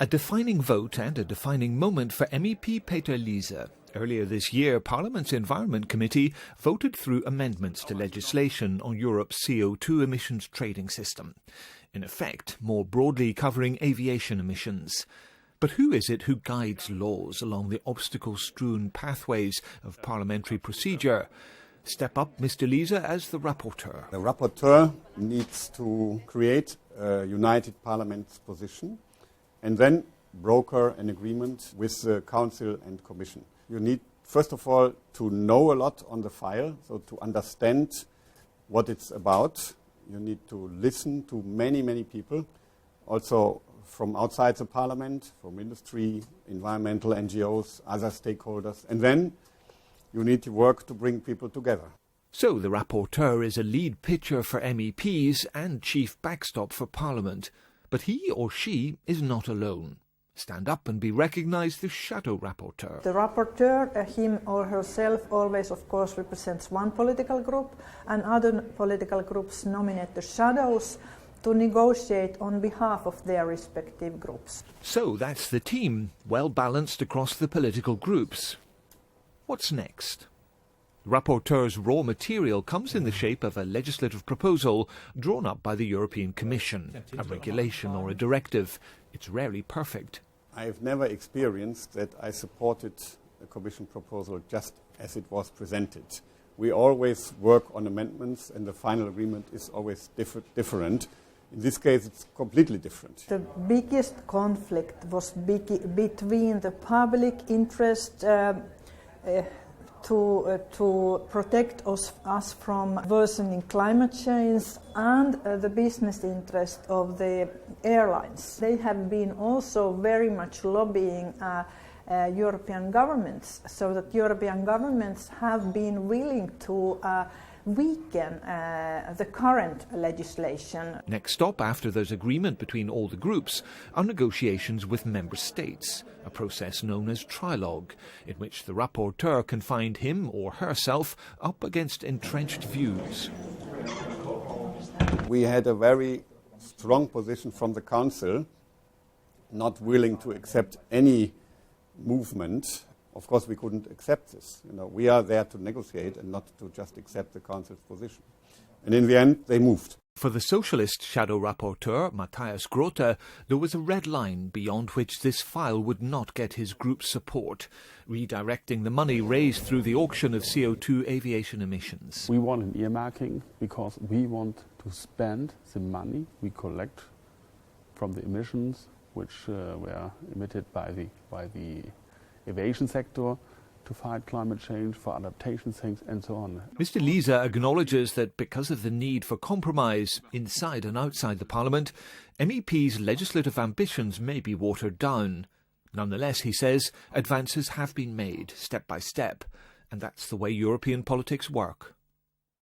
A defining vote and a defining moment for MEP Peter Liese. Earlier this year, Parliament's Environment Committee voted through amendments to legislation on Europe's CO2 emissions trading system. In effect, more broadly covering aviation emissions. But who is it who guides laws along the obstacle-strewn pathways of parliamentary procedure? Step up Mr. Liese as the rapporteur. The rapporteur needs to create a united Parliament's position and then broker an agreement with the Council and Commission. You need, first of all, to know a lot on the file, so to understand what it's about. You need to listen to many, many people, also from outside the Parliament, from industry, environmental NGOs, other stakeholders, and then you need to work to bring people together. So the rapporteur is a lead pitcher for MEPs and chief backstop for Parliament. But he or she is not alone. Stand up and be recognised the shadow rapporteur. The rapporteur, him or herself, always of course represents one political group, and other political groups nominate the shadows to negotiate on behalf of their respective groups. So that's the team, well balanced across the political groups. What's next? The rapporteur's raw material comes in the shape of a legislative proposal drawn up by the European Commission, a regulation or a directive. It's rarely perfect. I've never experienced that I supported a Commission proposal just as it was presented. We always work on amendments and the final agreement is always different. In this case, it's completely different. The biggest conflict was between the public interest to protect us from worsening climate change and the business interest of the airlines. They have been also very much lobbying European governments, so that European governments have been willing to weaken the current legislation. Next stop after there's agreement between all the groups are negotiations with member states, a process known as trilogue, in which the rapporteur can find him or herself up against entrenched views. We had a very strong position from the Council, not willing to accept any movement. Of course, we couldn't accept this. We are there to negotiate and not to just accept the Council's position. And in the end, they moved. For the Socialist shadow rapporteur, Matthias Grothe, there was a red line beyond which this file would not get his group's support, redirecting the money raised through the auction of CO2 aviation emissions. We want an earmarking because we want to spend the money we collect from the emissions which were emitted by the aviation sector to fight climate change, for adaptation things and so on. Mr. Liese acknowledges that because of the need for compromise inside and outside the Parliament, MEPs' legislative ambitions may be watered down. Nonetheless, he says, advances have been made step by step, and that's the way European politics work.